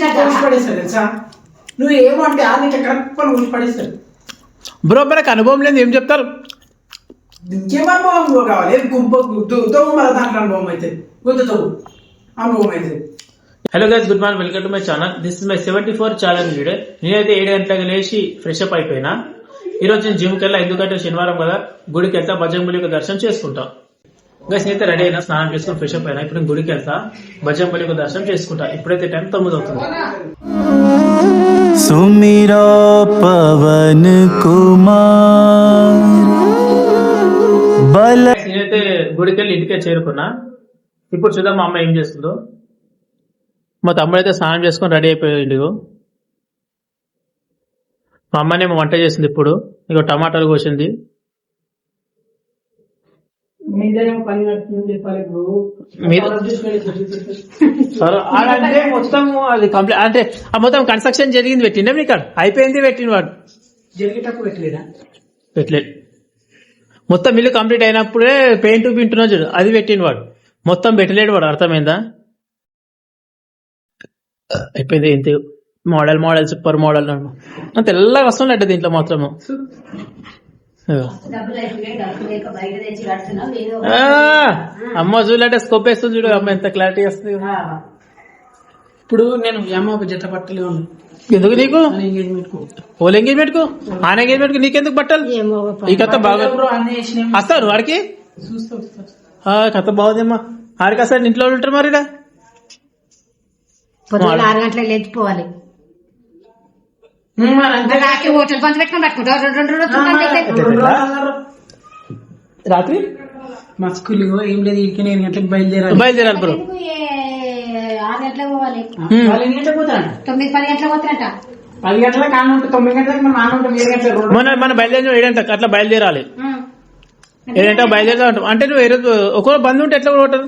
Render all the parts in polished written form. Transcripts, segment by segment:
పడేస్తాడు తెలుసా. నువ్వు ఏమంటే ఆ నీకు కరెక్ట్ ఊసి పడేస్తాడు. బ్రో మనకు అనుభవం లేదు, ఏం చెప్తారు? ఇంకేం అనుభవం కావాలి? గుంపు మన దాంట్లో అనుభవం అవుతుంది, గుంతుతో అనుభవం అవుతుంది. Hello guys, good morning, welcome to my channel. This is my 74 challenge video. నేనైతే 7 గంటలకు లేచి ఫ్రెష్ అప్ అయిపోయినా. ఈ రోజు నేను జిమ్కి వెళ్ళా, ఎందుకంటే శనివారం కదా, గుడికి వెళ్తా, బజరంగబలి యొక్క దర్శనం చేసుకుంటా. గైస్ నేనైతే రెడీ అయినా, స్నానం చేసుకుని ఫ్రెష్ అప్ అయినా. ఇప్పుడు నేను గుడికి వెళ్తా, బజరంగబలి యొక్క దర్శనం చేసుకుంటా. ఇప్పుడైతే టైం 9 అవుతుంది. సుమిరా పవన్ కుమార్ బల. నేనైతే గుడికి వెళ్ళి ఇంటికే చేరుకున్నా. ఇప్పుడు చూద్దాం మా అమ్మ ఏం చేస్తుందో. మా తమ్ముడు అయితే స్నానం చేసుకుని రెడీ అయిపోయింది. మా అమ్మనేమో వంట చేసింది. ఇప్పుడు ఇక టమాటాలు కోసింది. అంటే మొత్తం అది కంప్లీట్, అంటే ఆ మొత్తం కన్స్ట్రక్షన్ జరిగింది పెట్టిండే మీకు అయిపోయింది పెట్టిన వాడు జరిగేటప్పుడు పెట్టలేదా? పెట్టలేదు. మొత్తం ఇల్లు కంప్లీట్ అయినప్పుడే పెయింట్ పింటున్నా చూడు, అది పెట్టిన వాడు. మొత్తం పెట్టలేడు వాడు, అర్థమైందా? అయిపోయింది. ఇంత మోడల్ సూపర్ మోడల్ తెల్లగా వస్తుండట దీంట్లో మాత్రము. అమ్మ చూడంటే స్కోప్ వేస్తుంది చూడు, అమ్మ ఎంత క్లారిటీ వస్తుంది. ఇప్పుడు నేను అమ్మ ఒక జత బట్టలు ఎందుకు నీకు? ఓల్ ఎంగేజ్మెంట్ కు, ఆన్ ఎంగేజ్మెంట్ కు నీకెందుకు బట్టలు? ఈ కథ బాగా వస్తారు వాడికి, కథ బాగుందమ్మా. ఆడికి వస్తారు, ఇంట్లో ఉంటారు మరి. 6 గంటలకు లేచిపోవాలి. హోటల్ బంద్ పెట్టుకొని రాత్రి మా స్కూల్ ఏం లేదు, ఇక 8 గంటలకు బయలుదేరాలి బ్రో. 6 గంటలకు పోవాలి. 9 గంటలకు పోతారంట, 9-10 గంటలకు పోతారంట. 10 గంటలకు ఆన్ ఉంటుంది, 9 గంటలకు మనం ఆన్ ఉంటాం. 7 గంటలకు మన బయలుదేరి 7 గంటలకు అట్లా బయలుదేరాలి. 7 గంటలకు బయలుదేరాలి. అంటే నువ్వు ఏ రోజు ఒకరోజు బంద్ ఉంటే ఎట్లా పోతారు?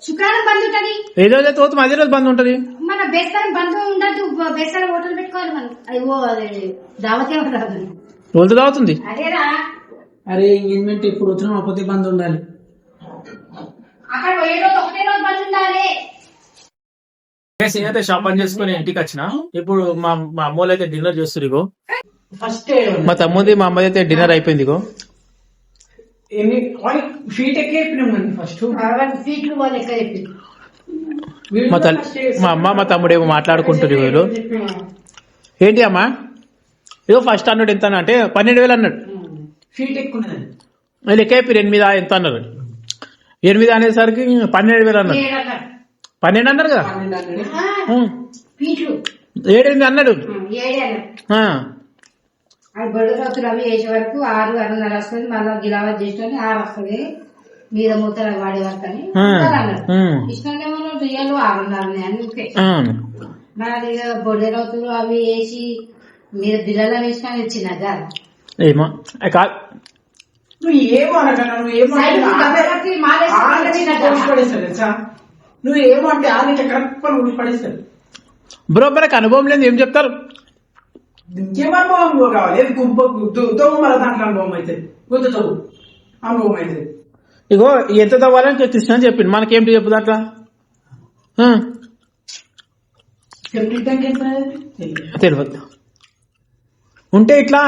శుక్రవారం బంద్ ఉంటది. ఏ రోజు అయితే పోతాం, అదే రోజు బంద్ ఉంటది. మన బేస్తారం బంద్ ఉండదు, బేస్తారం హోటల్ పెట్టుకోవాలి మనం. అయ్యో దావతే ఉండదు, రోజు దావుతుంది. అదేరా. అరే ఎంగేజ్మెంట్ ఇప్పుడు వచ్చినా అపోతే బంద్ ఉండాలి. అక్కడ పోయే రోజు ఒకటే రోజు బంద్ ఉండాలి. నేనైతే షాప్ పని చేసుకుని ఇంటికి వచ్చిన. ఇప్పుడు మా అమ్మోళ్ళు అయితే డిన్నర్ చేస్తారు. ఇగో ఫస్ట్ మా తమ్ముది మా అమ్మది అయితే డిన్నర్ అయిపోయింది. ఇగో ఫీట్ ఎక్కి ఫస్ట్ సీట్లు వాళ్ళు ఎక్కడ చెప్పి మా అమ్మ మా తమ్ముడు ఏమో మాట్లాడుకుంటారు. వీళ్ళు ఏంటి అమ్మా, ఇగో ఫస్ట్ అన్నాడు ఎంత అంటే 12,000 అన్నాడు. ఫీట్ ఎక్కున్నది లెక్క అయిపోయి 8 ఎంత అన్నారు. 8 అనేసరికి 12,000 అన్నారు. 12 అన్నారు కదా, 7 అన్నాడు. అది బొడ్డు రోజులు అవి వేసే వరకు 6-6:30 వస్తుంది. మళ్ళీ గిలావా చేసిన 6 వస్తుంది. మీద మూతలు వాడే వరకు అని ఇష్టమేమో రియల్ 6:30 అని. మరి బొడ్డు రోజులు అవి వేసి మీరు బిల్లలు వేసిన ఇచ్చిన ఏమో కాదు. నువ్వు ఏమనగా నువ్వు ఏమంటే ఆ నీకు కరెక్ట్ ఊసి పడేస్తాడు. బ్రో మనకు అనుభవం లేదు, ఏం చెప్తారు? ఇంకేం అనుభవం కావాలి? గుంపు మన దాంట్లో అనుభవం అవుతుంది, గుంతుతో అనుభవం అవుతుంది. ఇగో ఎంత తవ్వాలని కృష్ణ అని చెప్పింది, మనకేంటి చెప్పు దాంట్లో తెలియదు. ఉంటే ఇట్లా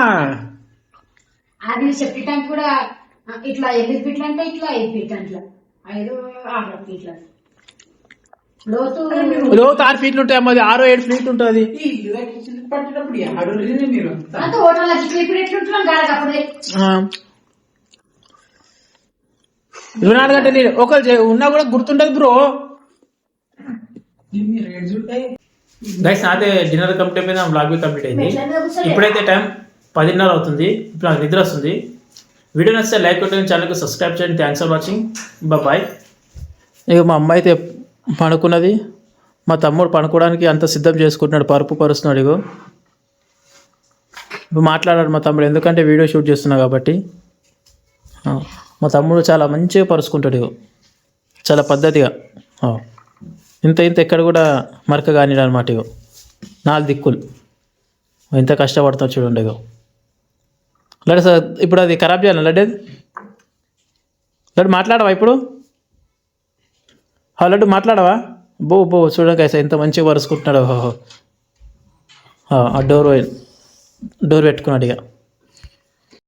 అది సెప్టిక్ ట్యాంక్ కూడా ఇట్లా 8 ఫీట్లు అంటే ఇట్లా 5 ఫీట్ అట్లా 5-6 ఫీట్ల లోతు 6 ఫీట్లు ఉంటాయి. అమ్మది 6-7 ఫీట్లు ఉంటుంది. మీరు అంత హోటల్ ఇప్పుడు ఎట్లుంటున్నాం గాలి అప్పుడే 24 గంటలు ఒకరు ఉన్నా కూడా గుర్తుండదు బ్రో. గైస్ నాదే డిన్నర్ కంప్లీట్ అయిపోయింది, బ్లాగ్ బి కంప్లీట్ అయింది. ఇప్పుడైతే టైం 10:30 అవుతుంది. ఇప్పుడు నాకు నిద్ర వస్తుంది. వీడియో నచ్చితే లైక్ కొట్టండి, ఛానల్కి సబ్స్క్రైబ్ చేయండి. Thanks for watching, bye. ఇక మా అమ్మ అయితే పడుకున్నది. మా తమ్ముడు పడుకోవడానికి అంత సిద్ధం చేసుకుంటున్నాడు, పరుపు పరుస్తున్నాడు. ఇగో ఇప్పుడు మాట్లాడాడు మా తమ్ముడు, ఎందుకంటే వీడియో షూట్ చేస్తున్నా కాబట్టి. మా తమ్ముడు చాలా మంచిగా పరుచుకుంటాడు. ఇగో చాలా పద్ధతిగా, ఇంత ఎక్కడ కూడా మరక కానిడు అనమాట. ఇగో 4 దిక్కులు ఎంత కష్టపడతావు చూడండి. ఇగో లడ్డు సార్ ఇప్పుడు అది ఖరాబ్ చేయాలి. లడ్డు మాట్లాడవా ఇప్పుడు? లడ్డు మాట్లాడవా? బో చూడక ఎంత మంచిగా పరుచుకుంటున్నాడు. ఆ డోర్ పెట్టుకున్నాడు ఇక.